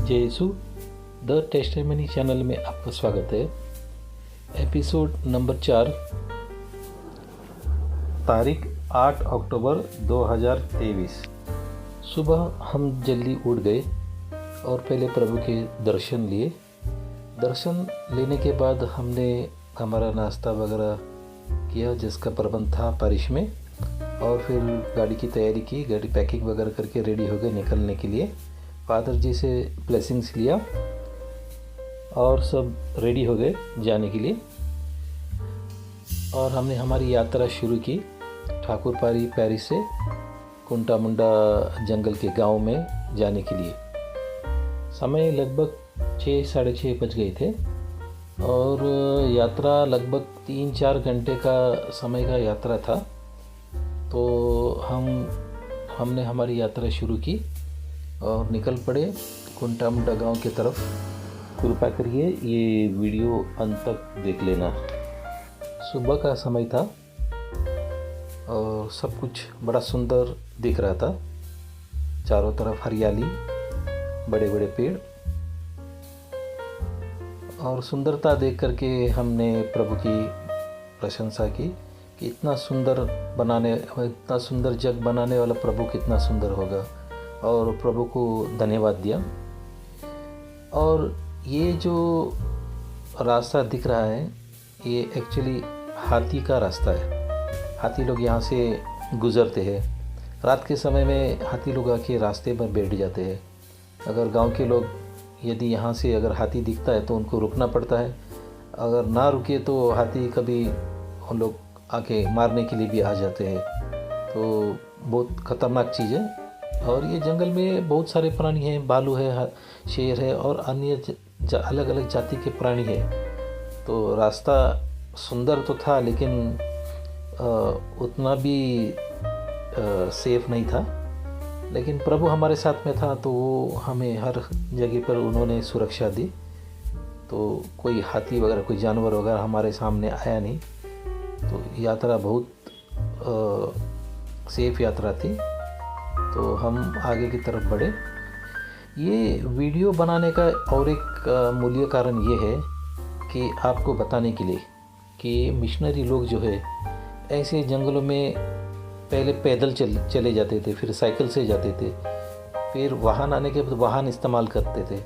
जय यीशु the testimony channel में आपका स्वागत है। एपिसोड नंबर 4, तारीख 8 अक्टूबर 2023। सुबह हम जल्दी उठ गए और पहले प्रभु के दर्शन लिए। दर्शन लेने के बाद हमने हमारा नाश्ता वगैरह किया जिसका प्रबंध था बारिश में, और फिर गाड़ी की तैयारी की, गाड़ी पैकिंग वगैरह करके रेडी हो गए निकलने के लिए। फादर जी से ब्लेसिंग्स लिया और सब रेडी हो गए जाने के लिए, और हमने हमारी यात्रा शुरू की ठाकुरपारी पैरिस से कुंटा मुंडा जंगल के गांव में जाने के लिए। समय लगभग 6-6:30 बज गए थे और यात्रा लगभग 3-4 घंटे का समय का यात्रा था। तो हमने हमारी यात्रा शुरू की और निकल पड़े कुंटा मुंडा गांव की तरफ। कृपया करिए ये वीडियो अंत तक देख लेना। सुबह का समय था और सब कुछ बड़ा सुंदर दिख रहा था। चारों तरफ हरियाली, बड़े बड़े पेड़, और सुंदरता देख करके हमने प्रभु की प्रशंसा की कि इतना सुंदर जग बनाने वाला प्रभु कितना सुंदर होगा, और प्रभु को धन्यवाद दिया। और ये जो रास्ता दिख रहा है ये एक्चुअली हाथी का रास्ता है। हाथी लोग यहाँ से गुज़रते हैं। रात के समय में हाथी लोग आके रास्ते पर बैठ जाते हैं। अगर गांव के लोग यदि यहाँ से अगर हाथी दिखता है तो उनको रुकना पड़ता है। अगर ना रुके तो हाथी कभी उन लोग आके मारने के लिए भी आ जाते हैं। तो बहुत ख़तरनाक चीज़ है। और ये जंगल में बहुत सारे प्राणी हैं, भालू है, शेर है और अन्य अलग अलग जाति के प्राणी हैं। तो रास्ता सुंदर तो था लेकिन उतना भी सेफ नहीं था। लेकिन प्रभु हमारे साथ में था तो वो हमें हर जगह पर उन्होंने सुरक्षा दी। तो कोई हाथी वगैरह, कोई जानवर वगैरह हमारे सामने आया नहीं। तो यात्रा बहुत सेफ यात्रा थी। तो हम आगे की तरफ बढ़े। ये वीडियो बनाने का और एक मूल्य कारण ये है कि आपको बताने के लिए कि मिशनरी लोग जो है ऐसे जंगलों में पहले पैदल चले जाते थे, फिर साइकिल से जाते थे, फिर वाहन आने के बाद वाहन इस्तेमाल करते थे।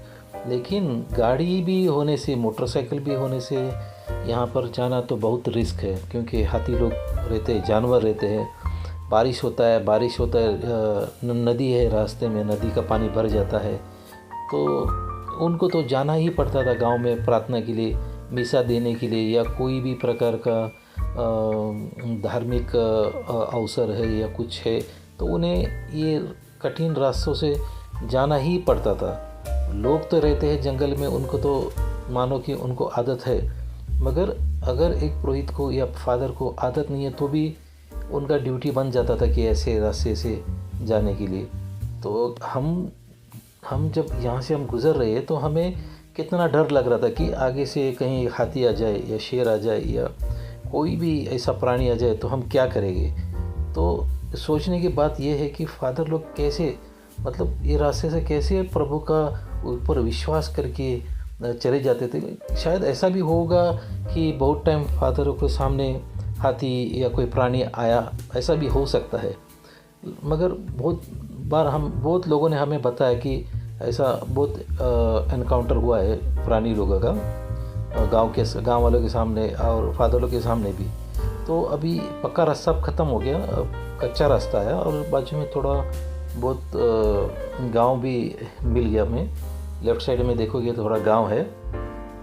लेकिन गाड़ी भी होने से, मोटरसाइकिल भी होने से यहाँ पर जाना तो बहुत रिस्क है, क्योंकि हाथी लोग रहते हैं, जानवर रहते हैं, बारिश होता है, नदी है रास्ते में, नदी का पानी भर जाता है। तो उनको तो जाना ही पड़ता था गांव में प्रार्थना के लिए, मिसा देने के लिए, या कोई भी प्रकार का धार्मिक अवसर है या कुछ है तो उन्हें ये कठिन रास्तों से जाना ही पड़ता था। लोग तो रहते हैं जंगल में, उनको तो मानो कि उनको आदत है, मगर अगर एक पुरोहित को या फादर को आदत नहीं है तो भी उनका ड्यूटी बन जाता था कि ऐसे रास्ते से जाने के लिए। तो हम जब यहाँ से हम गुज़र रहे तो हमें कितना डर लग रहा था कि आगे से कहीं हाथी आ जाए या शेर आ जाए या कोई भी ऐसा प्राणी आ जाए तो हम क्या करेंगे। तो सोचने की बात यह है कि फादर लोग कैसे, मतलब ये रास्ते से कैसे प्रभु का ऊपर विश्वास करके चले जाते थे। शायद ऐसा भी होगा कि बहुत टाइम फादरों के सामने हाथी या कोई प्राणी आया, ऐसा भी हो सकता है। मगर बहुत लोगों ने हमें बताया कि ऐसा बहुत एनकाउंटर हुआ है प्राणी लोगों का गांव वालों के सामने और फादरों के सामने भी। तो अभी पक्का रास्ता ख़त्म हो गया, कच्चा रास्ता है और बाजू में थोड़ा बहुत गांव भी मिल गया हमें। लेफ़्ट साइड में देखोगे तो थोड़ा गांव है।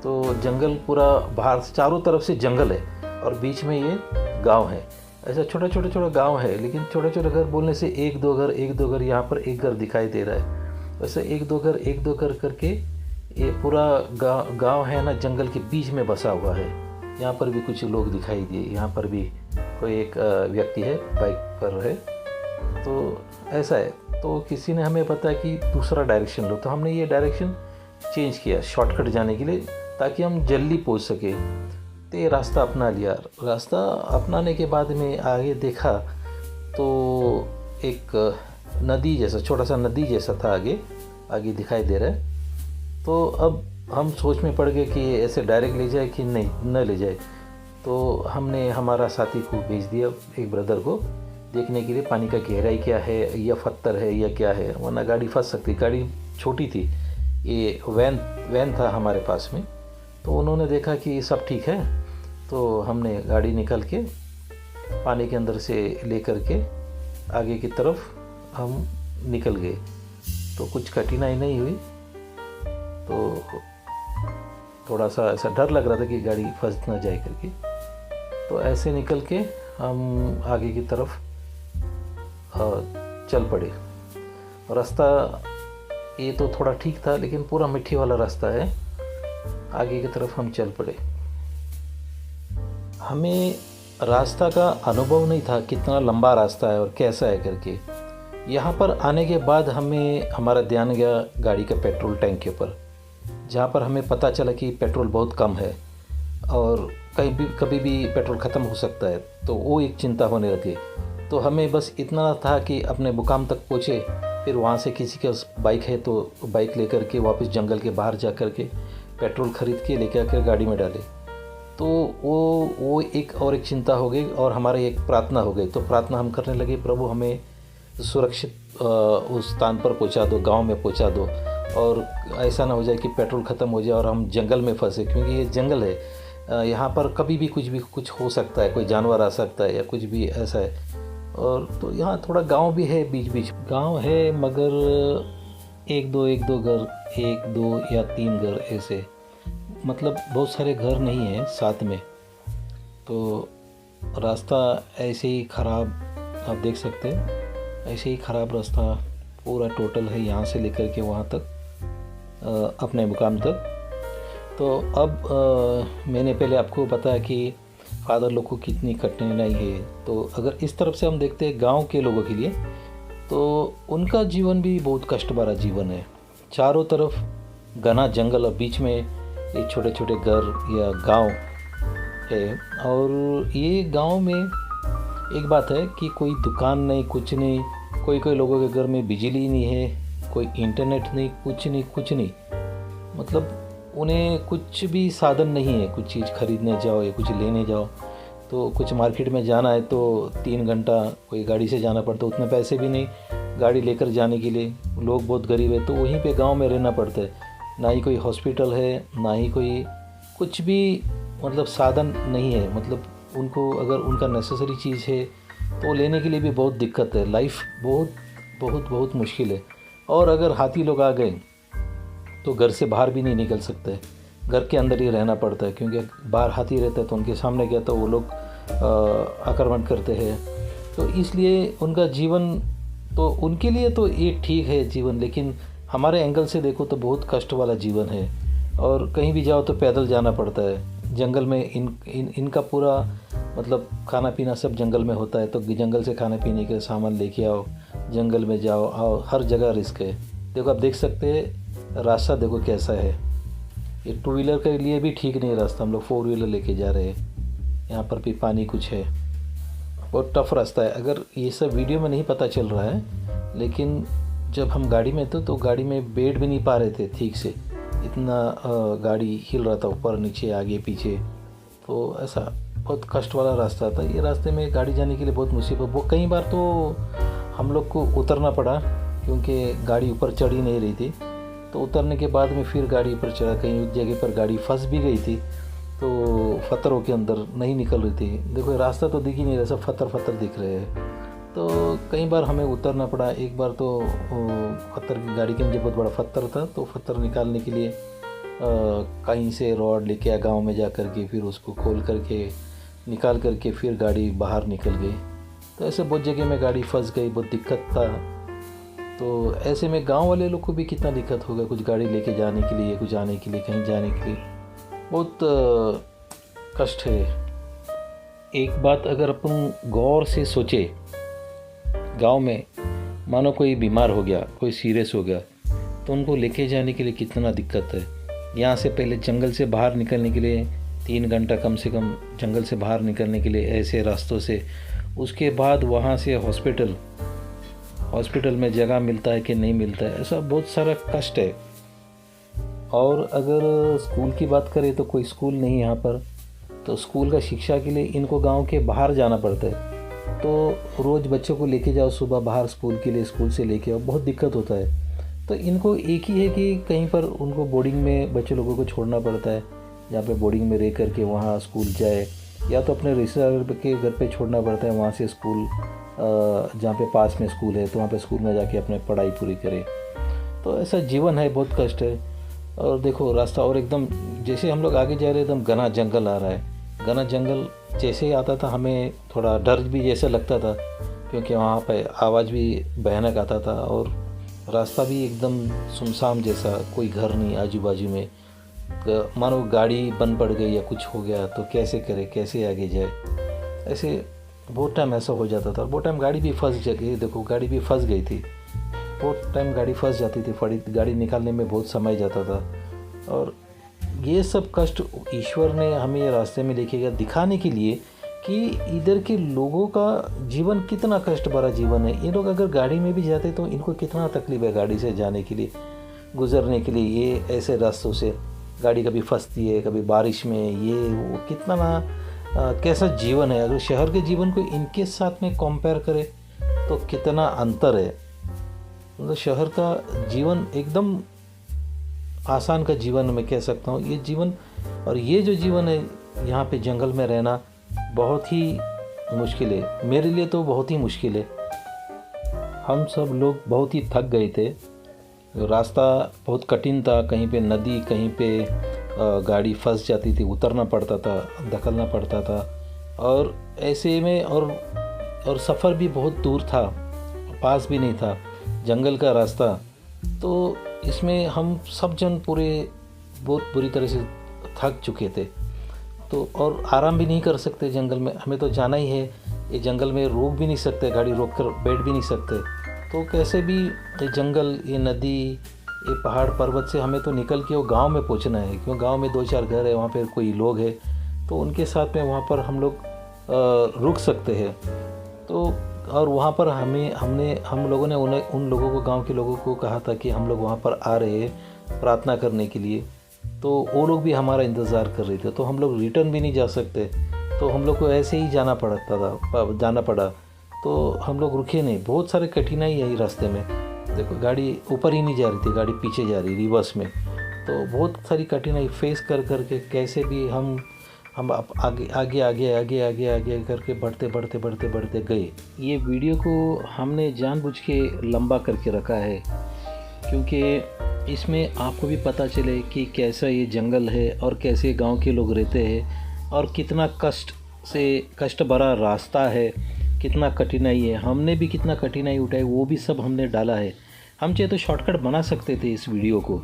तो जंगल पूरा बाहर से चारों तरफ से जंगल है और बीच में ये गांव है। ऐसा छोटा गांव है, लेकिन छोटे घर बोलने से एक दो घर यहाँ पर एक घर दिखाई दे रहा है। वैसे एक दो घर करके ये पूरा गांव है ना, जंगल के बीच में बसा हुआ है। यहाँ पर भी कुछ लोग दिखाई दिए, यहाँ पर भी कोई एक व्यक्ति है, बाइक पर है। तो ऐसा है। तो किसी ने हमें बताया कि दूसरा डायरेक्शन लो, तो हमने ये डायरेक्शन चेंज किया शॉर्टकट जाने के लिए, ताकि हम जल्दी पहुँच सके। तो ये रास्ता अपना लिया। रास्ता अपनाने के बाद में आगे देखा तो एक नदी जैसा, छोटा सा नदी जैसा था आगे दिखाई दे रहा है। तो अब हम सोच में पड़ गए कि ऐसे डायरेक्ट ले जाए कि नहीं न ले जाए। तो हमने हमारा साथी को भेज दिया, एक ब्रदर को, देखने के लिए पानी का गहराई क्या है, या पत्थर है या क्या है, वरना गाड़ी फंस सकती। गाड़ी छोटी थी, ये वैन था हमारे पास में। तो उन्होंने देखा कि सब ठीक है, तो हमने गाड़ी निकल के पानी के अंदर से ले कर के आगे की तरफ हम निकल गए। तो कुछ कठिनाई नहीं हुई। तो थोड़ा सा ऐसा डर लग रहा था कि गाड़ी फंस ना जाए करके। तो ऐसे निकल के हम आगे की तरफ चल पड़े। रास्ता ये तो थोड़ा ठीक था, लेकिन पूरा मिट्टी वाला रास्ता है। आगे की तरफ हम चल पड़े। हमें रास्ता का अनुभव नहीं था कितना लंबा रास्ता है और कैसा है करके। यहाँ पर आने के बाद हमें हमारा ध्यान गया गाड़ी के पेट्रोल टैंक के ऊपर, जहाँ पर हमें पता चला कि पेट्रोल बहुत कम है और कभी भी पेट्रोल ख़त्म हो सकता है। तो वो एक चिंता होने लगी। तो हमें बस इतना था कि अपने मुकाम तक पहुँचे, फिर वहाँ से किसी के बाइक है तो बाइक लेकर के वापस जंगल के बाहर जा कर के पेट्रोल ख़रीद के लेकर आकर गाड़ी में डाले। तो वो एक चिंता हो गई और हमारी एक प्रार्थना हो गई। तो प्रार्थना हम करने लगे, प्रभु हमें सुरक्षित उस स्थान पर पहुंचा दो, गांव में पहुंचा दो, और ऐसा ना हो जाए कि पेट्रोल ख़त्म हो जाए और हम जंगल में फंसे, क्योंकि ये जंगल है। यहाँ पर कभी भी कुछ हो सकता है, कोई जानवर आ सकता है या कुछ भी ऐसा है। और तो यहाँ थोड़ा गांव भी है, बीच बीच गांव है, मगर एक दो घर, 1 2 या 3 घर ऐसे, मतलब बहुत सारे घर नहीं है साथ में। तो रास्ता ऐसे ही ख़राब, आप देख सकते हैं, ऐसे ही ख़राब रास्ता पूरा टोटल है, यहाँ से लेकर के वहाँ तक, अपने मुकाम तक। तो अब मैंने पहले आपको बताया कि फादर लोग को कितनी कठिनाई है। तो अगर इस तरफ से हम देखते हैं गांव के लोगों के लिए, तो उनका जीवन भी बहुत कष्ट भरा जीवन है। चारों तरफ घना जंगल और बीच में ये छोटे छोटे घर या गांव है। और ये गांव में एक बात है कि कोई दुकान नहीं, कुछ नहीं, कोई लोगों के घर में बिजली नहीं है, कोई इंटरनेट नहीं, कुछ नहीं, मतलब उन्हें कुछ भी साधन नहीं है। कुछ चीज़ खरीदने जाओ या कुछ लेने जाओ, तो कुछ मार्केट में जाना है तो 3 घंटा कोई गाड़ी से जाना पड़ता, उतने पैसे भी नहीं गाड़ी लेकर जाने के लिए। लोग बहुत गरीब है, तो वहीं पे गांव में रहना पड़ता है। ना ही कोई हॉस्पिटल है, ना ही कोई कुछ भी, मतलब साधन नहीं है। मतलब उनको अगर उनका नेसेसरी चीज़ है तो लेने के लिए भी बहुत दिक्कत है। लाइफ बहुत मुश्किल है। और अगर हाथी लोग आ गए तो घर से बाहर भी नहीं निकल सकते, घर के अंदर ही रहना पड़ता है, क्योंकि बाहर हाथी रहता है तो उनके सामने गया तो वो लोग आक्रमण करते हैं। तो इसलिए उनका जीवन, तो उनके लिए तो ये ठीक है जीवन, लेकिन हमारे एंगल से देखो तो बहुत कष्ट वाला जीवन है। और कहीं भी जाओ तो पैदल जाना पड़ता है। जंगल में इनका पूरा मतलब खाना पीना सब जंगल में होता है। तो जंगल से खाने पीने के सामान लेके आओ, जंगल में जाओ, आओ, हर जगह रिस्क है। देखो आप देख सकते हैं रास्ता, देखो कैसा है। ये 2 व्हीलर के लिए भी ठीक नहीं रास्ता, हम लोग 4 व्हीलर लेके जा रहे हैं। यहाँ पर भी पानी कुछ है, बहुत टफ रास्ता है। अगर ये सब वीडियो में नहीं पता चल रहा है, लेकिन जब हम गाड़ी में थे तो गाड़ी में बैठ भी नहीं पा रहे थे ठीक से, इतना गाड़ी हिल रहा था ऊपर नीचे आगे पीछे। तो ऐसा बहुत कष्ट वाला रास्ता था। ये रास्ते में गाड़ी जाने के लिए बहुत मुसीबत, वो कई बार तो हम लोग को उतरना पड़ा, क्योंकि गाड़ी ऊपर चढ़ ही नहीं रही थी। तो उतरने के बाद में फिर गाड़ी ऊपर चढ़ा, कहीं जगह पर गाड़ी फंस भी गई थी, तो पत्थरों के अंदर नहीं निकल रही थी। देखो रास्ता तो दिख ही नहीं रहा, सब पत्थर दिख रहे हैं। तो कई बार हमें उतरना पड़ा। एक बार तो पत्थर की गाड़ी के नीचे बहुत बड़ा पत्थर था, तो पत्थर निकालने के लिए कहीं से रॉड लेके आया गाँव में जा कर के, फिर उसको खोल करके निकाल करके फिर गाड़ी बाहर निकल गई। तो ऐसे बहुत जगह में गाड़ी फंस गई, बहुत दिक्कत था। तो ऐसे में गांव वाले लोग को भी कितना दिक्कत होगा, कुछ गाड़ी लेके जाने के लिए, कुछ आने के लिए, कहीं जाने के लिए बहुत कष्ट है। एक बात अगर अपन गौर से सोचे, गांव में मानो कोई बीमार हो गया, कोई सीरियस हो गया, तो उनको लेके जाने के लिए कितना दिक्कत है। यहाँ से पहले जंगल से बाहर निकलने के लिए 3 घंटा कम से कम जंगल से बाहर निकलने के लिए ऐसे रास्तों से। उसके बाद वहाँ से हॉस्पिटल में जगह मिलता है कि नहीं मिलता है, ऐसा बहुत सारा कष्ट है। और अगर स्कूल की बात करें तो कोई स्कूल नहीं यहाँ पर, तो स्कूल का शिक्षा के लिए इनको गांव के बाहर जाना पड़ता है। तो रोज़ बच्चों को लेके जाओ सुबह बाहर स्कूल के लिए, स्कूल से लेके आओ, बहुत दिक्कत होता है। तो इनको एक ही है कि कहीं पर उनको बोर्डिंग में बच्चे लोगों को छोड़ना पड़ता है, जहाँ पे बोर्डिंग में रह करके वहाँ स्कूल जाए, या तो अपने रिश्तेदार के घर पे छोड़ना पड़ता है, वहाँ से स्कूल जहाँ पे पास में स्कूल है तो वहाँ पे स्कूल में जाके अपने पढ़ाई पूरी करे। तो ऐसा जीवन है, बहुत कष्ट है। और देखो रास्ता और एकदम जैसे हम लोग आगे जा रहे एकदम घना जंगल आ रहा है। घना जंगल जैसे ही आता था हमें थोड़ा डर भी जैसा लगता था, क्योंकि वहाँ पे आवाज़ भी भयानक आता था और रास्ता भी एकदम सुनसान जैसा, कोई घर नहीं आजू बाजू में। मानो गाड़ी बंद पड़ गई या कुछ हो गया तो कैसे करे, कैसे आगे जाए। ऐसे बहुत टाइम ऐसा हो जाता था। बहुत टाइम गाड़ी भी फंस गई, देखो गाड़ी भी फंस गई थी, बहुत टाइम गाड़ी फंस जाती थी, गाड़ी निकालने में बहुत समय जाता था। और ये सब कष्ट ईश्वर ने हमें ये रास्ते में लेके गया दिखाने के लिए कि इधर के लोगों का जीवन कितना कष्ट भरा जीवन है। ये लोग अगर गाड़ी में भी जाते तो इनको कितना तकलीफ है गाड़ी से जाने के लिए, गुजरने के लिए। ये ऐसे रास्तों से गाड़ी कभी फंसती है, कभी बारिश में, ये वो कितना कैसा जीवन है। अगर शहर के जीवन को इनके साथ में कंपेयर करें तो कितना अंतर है। मतलब शहर का जीवन एकदम आसान का जीवन मैं कह सकता हूँ ये जीवन। और ये जो जीवन है यहाँ पे जंगल में रहना बहुत ही मुश्किल है, मेरे लिए तो बहुत ही मुश्किल है। हम सब लोग बहुत ही थक गए थे, रास्ता बहुत कठिन था, कहीं पे नदी, कहीं पे गाड़ी फंस जाती थी, उतरना पड़ता था, धकलना पड़ता था। और ऐसे में और सफ़र भी बहुत दूर था, पास भी नहीं था जंगल का रास्ता। तो इसमें हम सब जन पूरे बहुत बुरी तरह से थक चुके थे। तो और आराम भी नहीं कर सकते जंगल में, हमें तो जाना ही है। ये जंगल में रोक भी नहीं सकते, गाड़ी रोक कर बैठ भी नहीं सकते। तो कैसे भी ये जंगल, ये नदी, ये पहाड़ पर्वत से हमें तो निकल के वो गांव में पहुंचना है, क्योंकि गांव में 2-4 घर है, वहाँ पर कोई लोग है तो उनके साथ में वहाँ पर हम लोग रुक सकते हैं। तो और वहाँ पर हम लोगों ने उन लोगों को, गांव के लोगों को कहा था कि हम लोग वहाँ पर आ रहे हैं प्रार्थना करने के लिए। तो वो लोग भी हमारा इंतज़ार कर रहे थे, तो हम लोग रिटर्न भी नहीं जा सकते, तो हम लोग को ऐसे ही जाना पड़ा। तो हम लोग रुके नहीं, बहुत सारे कठिनाई है रास्ते में। देखो गाड़ी ऊपर ही नहीं जा रही थी, गाड़ी पीछे जा रही रिवर्स में। तो बहुत सारी कठिनाई फेस कर के कैसे भी हम आगे करके बढ़ते गए। ये वीडियो को हमने जानबूझ के लंबा करके रखा है, क्योंकि इसमें आपको भी पता चले कि कैसा ये जंगल है और कैसे गांव के लोग रहते हैं और कितना कष्ट भरा रास्ता है, कितना कठिनाई है। हमने भी कितना कठिनाई उठाई, वो भी सब हमने डाला है। हम चाहे तो शॉर्टकट बना सकते थे इस वीडियो को,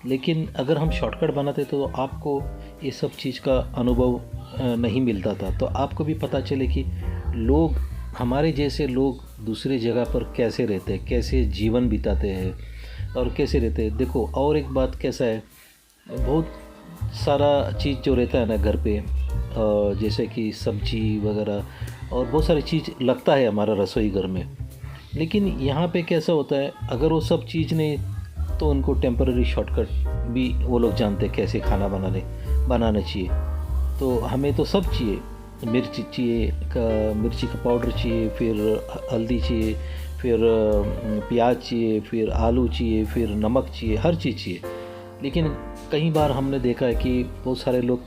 लेकिन अगर हम शॉर्टकट बनाते तो आपको ये सब चीज़ का अनुभव नहीं मिलता था। तो आपको भी पता चले कि लोग, हमारे जैसे लोग दूसरी जगह पर कैसे रहते हैं, कैसे जीवन बिताते हैं और कैसे रहते हैं। देखो और एक बात कैसा है, बहुत सारा चीज़ जो रहता है ना घर पे, जैसे कि सब्जी वगैरह और बहुत सारी चीज़ लगता है हमारा रसोई घर में, लेकिन यहाँ पे कैसा होता है, अगर वो सब चीज़ नहीं तो उनको टेम्पररी शॉर्टकट भी वो लोग जानते हैं कैसे खाना बनाना चाहिए। तो हमें तो सब चाहिए, मिर्ची का पाउडर चाहिए, फिर हल्दी चाहिए, फिर प्याज चाहिए, फिर आलू चाहिए, फिर नमक चाहिए, हर चीज़ चाहिए। लेकिन कई बार हमने देखा है कि बहुत सारे लोग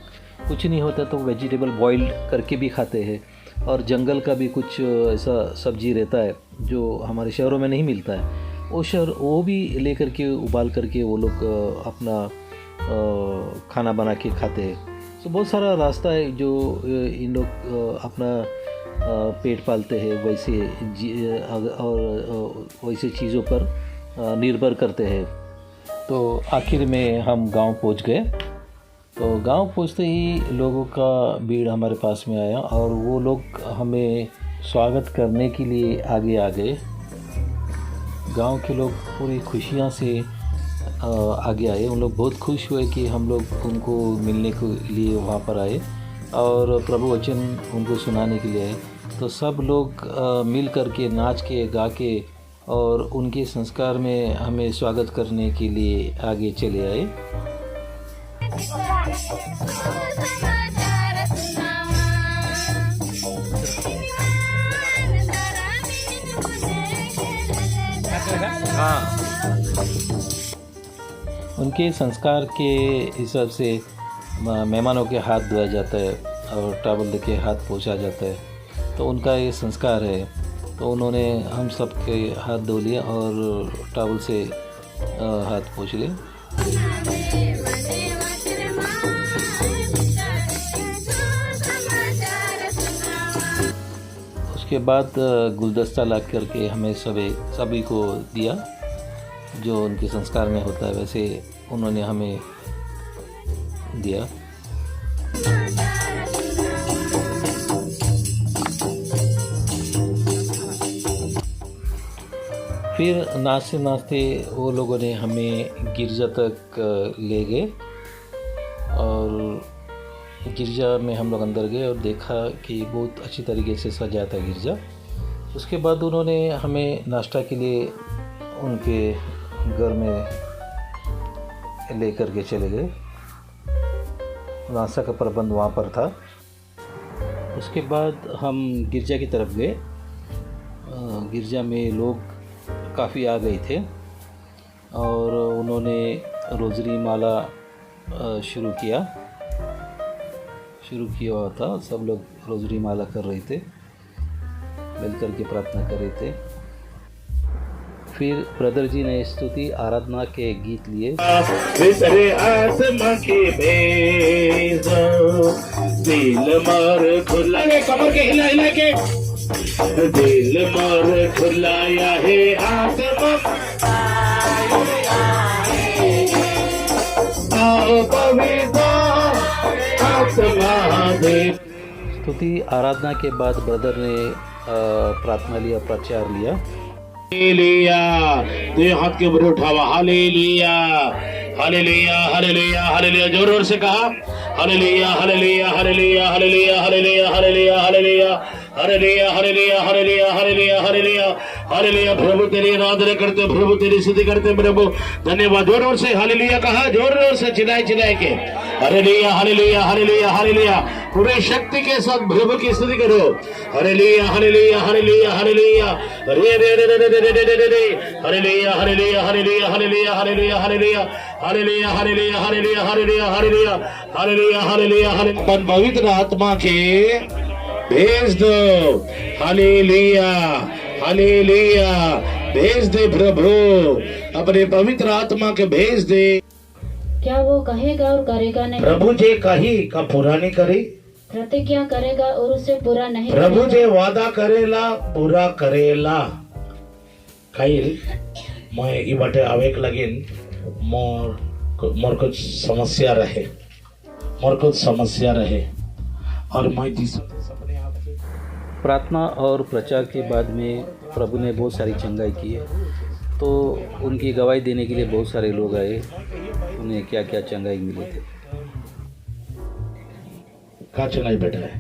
कुछ नहीं होता तो वेजिटेबल बॉइल्ड करके भी खाते हैं, और जंगल का भी कुछ ऐसा सब्जी रहता है जो हमारे शहरों में नहीं मिलता है, वो भी लेकर के उबाल करके वो लोग अपना खाना बना के खाते हैं। तो बहुत सारा रास्ता है जो इन लोग अपना पेट पालते हैं, और वैसे चीज़ों पर निर्भर करते हैं। तो आखिर में हम गांव पहुंच गए। तो गांव पहुंचते ही लोगों का भीड़ हमारे पास में आया और वो लोग हमें स्वागत करने के लिए आगे आ गए। गांव के लोग पूरी खुशियां से आगे आए। उन लोग बहुत खुश हुए कि हम लोग उनको मिलने के लिए वहाँ पर आए और प्रभु वचन उनको सुनाने के लिए आए। तो सब लोग मिल कर के, नाच के, गा के और उनके संस्कार में हमें स्वागत करने के लिए आगे चले आए। हाँ, उनके संस्कार के हिसाब से मेहमानों के हाथ धोया जाता है और टॉवल लेके हाथ पोंछा जाता है, तो उनका ये संस्कार है। तो उन्होंने हम सब के हाथ धो लिए और टॉवल से हाथ पोंछ लिए। उसके बाद गुलदस्ता ला करके हमें सभी को दिया, जो उनके संस्कार में होता है वैसे उन्होंने हमें दिया। फिर नाचते नाचते वो लोगों ने हमें गिरजा तक ले गए और गिरजा में हम लोग अंदर गए और देखा कि बहुत अच्छी तरीके से सजा था गिरजा। उसके बाद उन्होंने हमें नाश्ता के लिए उनके घर में लेकर के चले गए। नाश्ता का प्रबंध वहाँ पर था। उसके बाद हम गिरजा की तरफ गए। गिरजा में लोग काफ़ी आ गए थे और उन्होंने रोज़री माला शुरू किया हुआ था। सब लोग रोज़री माला कर रहे थे, मिलकर के प्रार्थना कर रहे थे। फिर ब्रदर जी ने स्तुति आराधना के गीत लिए। दिल मार खुला कमर के हिला हिला के, दिल मार खुलाया है आत्मा, स्तुति आराधना के बाद ब्रदर ने प्रार्थना लिया, प्रचार लिया। हालेलुया, दो हाथ के ऊपर उठावा। हालेलुया हालेलुया हालेलुया हालेलुया, जोर जोर से कहा hallelujah hallelujah hallelujah hallelujah hallelujah hallelujah hallelujah hallelujah hallelujah hallelujah hallelujah hallelujah hallelujah. प्रभु तेरी आराधना करते, प्रभु तेरी स्तुति करते, प्रभु धन्यवाद। जोर जोर से हालेलुया कहा, जोर जोर से चिल्लाए चिल्लाए के हालेलुया हालेलुया हालेलुया हालेलुया। पूरे शक्ति के साथ प्रभु की स्तुति करो। हालेलुया हालेलुया हालेलुया हालेलुया रे रे रे रे रे रे रे रे रे hallelujah hallelujah hallelujah hallelujah hallelujah hallelujah hallelujah hallelujah hallelujah hallelujah hallelujah hallelujah hallelujah hallelujah. पवित्र आत्मा के भेज दो। हालेलुया हालेलुया, भेज दे प्रभु, अपने पवित्र आत्मा के भेज दे। क्या वो कहेगा और करेगा नहीं? प्रभु जे कही का पूरा नहीं करी, प्रतिज्ञा करेगा और उसे पूरा नहीं प्रभु जे वादा करेला पूरा करेला। कई मैं ई बटे आवेक लगिन मोर कुछ समस्या रहे और मैं जिस प्रार्थना और प्रचार के बाद में प्रभु ने बहुत सारी चंगाई की है। तो उनकी गवाही देने के लिए बहुत सारे लोग आए, उन्हें क्या क्या चंगाई मिले थे। क्या चंगाई बेटा है?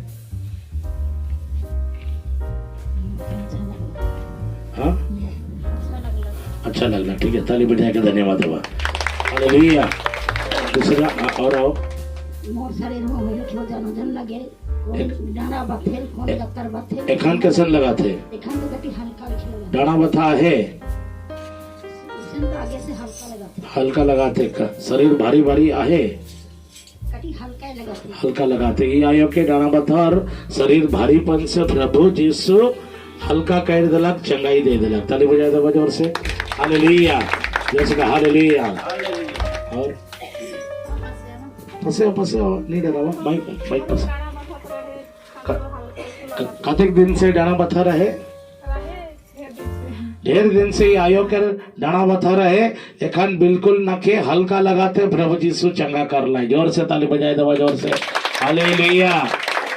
हाँ, अच्छा लगना, ठीक है, ताली बजा के धन्यवाद हुआ। हालेलुया। दूसरा और आओ। मोर शरीर में मेरे छो जन लगे, डाना बथेल कोन डॉक्टर बथेल एखान कैसन लगा थे? एखान तो गति हल्का लगा, डाना बथा है, उसने तो आगे से हल्का लगा थे। शरीर भारी भारी आहे, कटी हल्का लगाते। ये आयो के डाना बथा और शरीर भारीपन से प्रभु यीशु हल्का कर दिलक, चंगाई दे दिलक। ताली बजा दो जोर से। हालेलुया, जैसे का हालेलुया। और पसे नहीं डरावा, माइक पसे। कतेक दिन से डाना बथा रहे? ढेर दिन से आयो कर डाना बथा रहे, एखन बिल्कुल नखे हल्का लगाते, प्रभु यीशु चंगा कर लाए। जोर से ताली बजाए दवा, जोर से हालेलुया,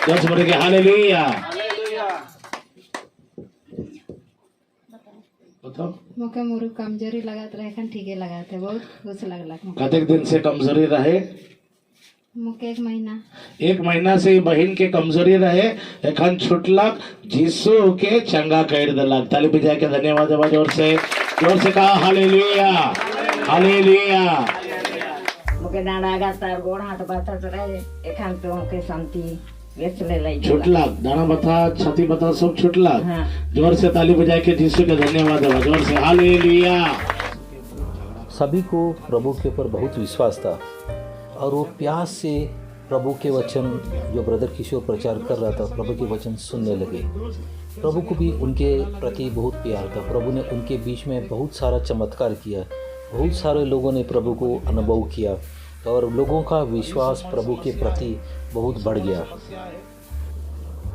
जोर से बोले के हालेलुया। बताओ मोके मोर कमजोरी लगात रहे, एखन ठीके लगाते, बहुत खुश लगला। कतेक दिन से कमजोरी रहे? मुके एक महीना से बहन के कमजोरी रहे, एखन छुटलक, यीशु के चंगा कर दिलक। ताली बजा के धन्यवाद देवा, जोर से कहा हालेलुया हालेलुया। हमके डांडा गाता गोड़ हाथ बातत रहे एखान तो हमके शांति बेचले लई छुटला दाना बता छाती बता सब छुटला। हाँ। जोर से ताली बजा के यीशु का धन्यवाद दो, जोर से हालेलुया। सभी को प्रभु के ऊपर बहुत विश्वास था और वो प्यास से प्रभु के वचन जो ब्रदर किशोर प्रचार कर रहा था प्रभु के वचन सुनने लगे। प्रभु को भी उनके प्रति बहुत प्यार था। प्रभु ने उनके बीच में बहुत सारा चमत्कार किया, बहुत सारे लोगों ने प्रभु को अनुभव किया और लोगों का विश्वास प्रभु के प्रति बहुत बढ़ गया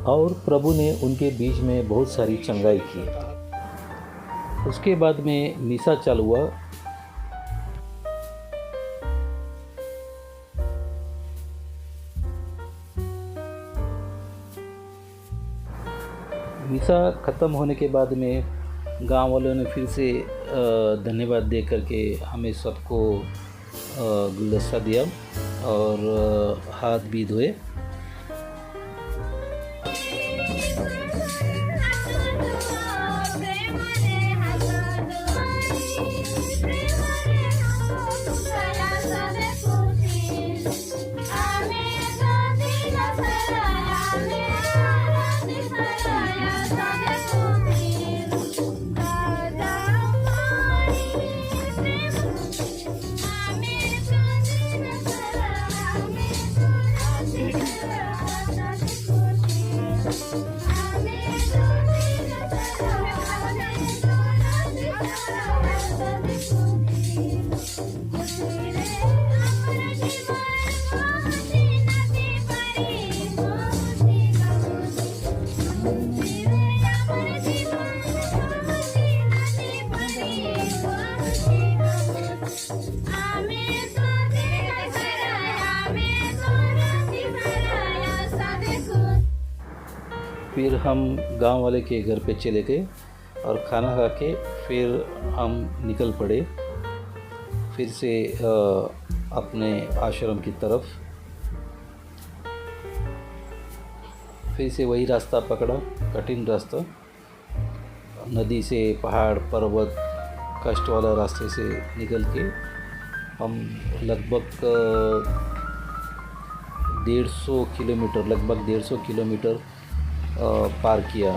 और प्रभु ने उनके बीच में बहुत सारी चंगाई की। उसके बाद में मिसा चालू हुआ। मिसा ख़त्म होने के बाद में गांव वालों ने फिर से धन्यवाद दे करके हमें सबको गुलदस्ता दिया और हाथ भी धोए। फिर हम गांव वाले के घर पे चले गए और खाना खा के फिर हम निकल पड़े फिर से अपने आश्रम की तरफ। फिर से वही रास्ता पकड़ा, कठिन रास्ता, नदी से पहाड़ पर्वत कष्ट वाला रास्ते से निकल के हम लगभग 150 किलोमीटर पार किया।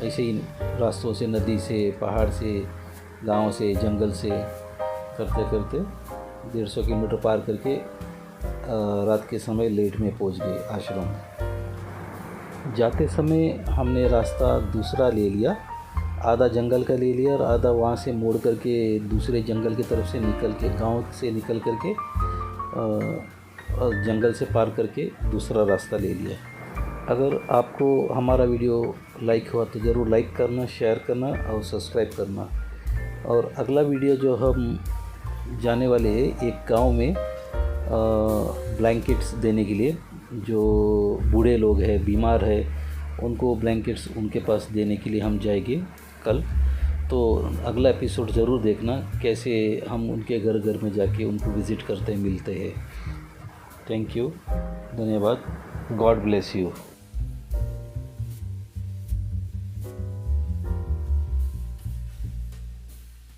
ऐसे ही रास्तों से, नदी से, पहाड़ से, गांव से, जंगल से करते करते 150 किलोमीटर पार करके रात के समय लेट में पहुंच गए आश्रम। जाते समय हमने रास्ता दूसरा ले लिया, आधा जंगल का ले लिया और आधा वहाँ से मोड़ करके दूसरे जंगल की तरफ से निकल के, गांव से निकल करके जंगल से पार करके दूसरा रास्ता ले लिया। अगर आपको हमारा वीडियो लाइक हुआ तो ज़रूर लाइक करना, शेयर करना और सब्सक्राइब करना। और अगला वीडियो जो हम जाने वाले हैं एक गांव में ब्लैंकेट्स देने के लिए, जो बूढ़े लोग हैं, बीमार है, उनको ब्लैंकेट्स उनके पास देने के लिए हम जाएंगे कल। तो अगला एपिसोड ज़रूर देखना कैसे हम उनके घर घर में जाके उनको विज़िट करते हैं, मिलते हैं। थैंक यू, धन्यवाद। God bless you.